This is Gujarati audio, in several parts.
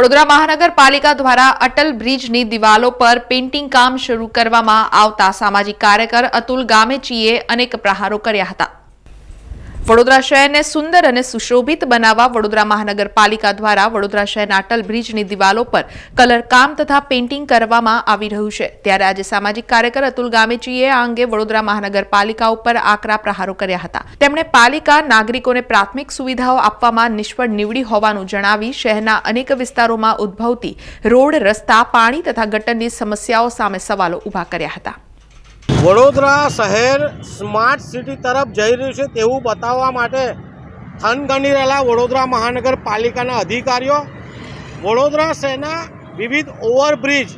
વડોદરા મહાનગરપાલિકા દ્વારા અટલ બ્રિજની દિવાલો પર પેઇન્ટિંગ કામ શરૂ કરવામાં આવતા સામાજિક કાર્યકર અતુલ ગામેચીએ અનેક પ્રહારો કર્યા હતા। વડોદરા શહેરને સુંદર અને સુશોભિત બનાવવા વડોદરા મહાનગરપાલિકા દ્વારા વડોદરા શહેરના અટલ બ્રિજની દિવાલો પર કલર કામ તથા પેઇન્ટિંગ કરવામાં આવી રહ્યું છે। ત્યારે આજે સામાજિક કાર્યકર અતુલ ગામેચીએ આ અંગે વડોદરા મહાનગરપાલિકા ઉપર આકરા પ્રહારો કર્યા હતા। તેમણે પાલિકા નાગરિકોને પ્રાથમિક સુવિધાઓ આપવામાં નિષ્ફળ નીવડી હોવાનું જણાવી શહેરના અનેક વિસ્તારોમાં ઉદ્ભવતી રોડ, રસ્તા, પાણી તથા ગટરની સમસ્યાઓ સામે સવાલો ઊભા કર્યા હતા। વડોદરા શહેર સ્માર્ટ સિટી તરફ જઈ રહ્યું છે તેવું બતાવવા માટે થનગની રહેલા વડોદરા મહાનગરપાલિકાના અધિકારીઓ વડોદરા શહેરના વિવિધ ઓવરબ્રિજ,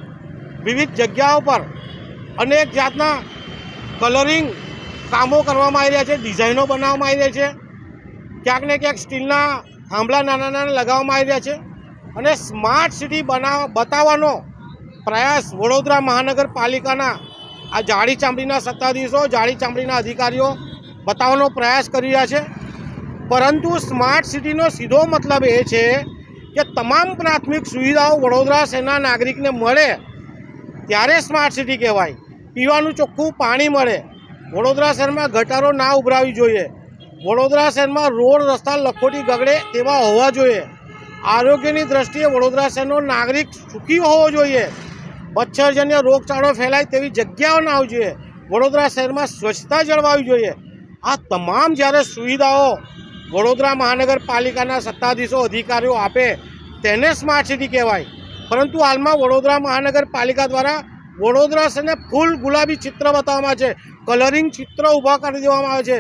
વિવિધ જગ્યાઓ પર અનેક જાતના કલરિંગ કામો કરવામાં આવી રહ્યા છે, ડિઝાઇનો બનાવવામાં આવી રહી છે, ક્યાંક ને ક્યાંક સ્ટીલના થાંભલા નાના નાના લગાવવામાં આવી રહ્યા છે અને સ્માર્ટ સિટી બતાવવાનો પ્રયાસ વડોદરા મહાનગરપાલિકાના આ જાડી ચામડીના સત્તાધીશો, જાડી ચામડીના અધિકારીઓ બતાવવાનો પ્રયાસ કરી રહ્યા છે। પરંતુ સ્માર્ટ સિટીનો સીધો મતલબ એ છે કે તમામ પ્રાથમિક સુવિધાઓ વડોદરા શહેરના નાગરિકને મળે ત્યારે સ્માર્ટ સિટી કહેવાય। પીવાનું ચોખ્ખું પાણી મળે, વડોદરા શહેરમાં ગટારો ના ઉભરાવી જોઈએ, વડોદરા શહેરમાં રોડ રસ્તા લખોટી ગગડે તેવા હોવા જોઈએ, આરોગ્યની દ્રષ્ટિએ વડોદરા શહેરનો નાગરિક સુખી હોવો જોઈએ, મચ્છરજન્ય રોગચાળો ફેલાય તેવી જગ્યાઓ ના હોવી જોઈએ, વડોદરા શહેરમાં સ્વચ્છતા જળવાવી જોઈએ। આ તમામ જ્યારે સુવિધાઓ વડોદરા મહાનગરપાલિકાના સત્તાધીશો, અધિકારીઓ આપે તેને સ્માર્ટ સિટી કહેવાય। પરંતુ હાલમાં વડોદરા મહાનગરપાલિકા દ્વારા વડોદરા શહેરને ફૂલ ગુલાબી ચિત્ર બતાવવામાં આવે છે, કલરિંગ ચિત્ર ઊભા કરી દેવામાં આવે છે,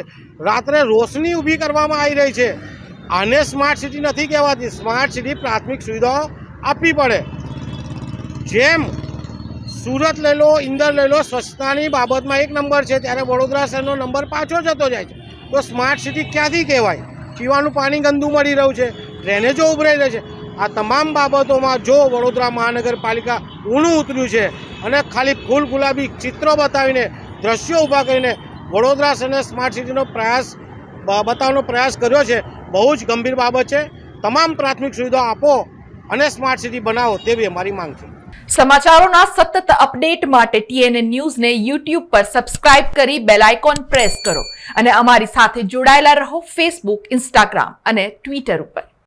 રાત્રે રોશની ઊભી કરવામાં આવી રહી છે। આને સ્માર્ટ સિટી નથી કહેવાતી। સ્માર્ટ સિટી પ્રાથમિક સુવિધાઓ આપવી પડે। જેમ સુરત લઈ લો, ઇન્દર લઈ લો, સ્વચ્છતાની બાબતમાં 1 નંબર છે, ત્યારે વડોદરા શહેરનો નંબર પાછો જતો જાય છે। તો સ્માર્ટ સિટી ક્યાંથી કહેવાય? પીવાનું પાણી ગંદુ મળી રહ્યું છે, ડ્રેનેજો ઉભરાઈ રહે છે। આ તમામ બાબતોમાં જો વડોદરા મહાનગરપાલિકા ઊણું ઉતર્યું છે અને ખાલી ફૂલ ગુલાબી ચિત્રો બતાવીને, દ્રશ્યો ઊભા કરીને વડોદરા શહેરને સ્માર્ટ સિટીનો પ્રયાસ બતાવવાનો પ્રયાસ કર્યો છે, બહુ જ ગંભીર બાબત છે। તમામ પ્રાથમિક સુવિધાઓ આપો અને સ્માર્ટ સિટી બનાવો તેવી અમારી માંગ છે। સમાચારોના સતત અપડેટ માટે TNN ન્યૂઝને YouTube પર સબસ્ક્રાઇબ કરી બેલ આઇકોન પ્રેસ કરો અને અમારી સાથે જોડાયેલા રહો Facebook, Instagram અને Twitter ઉપર।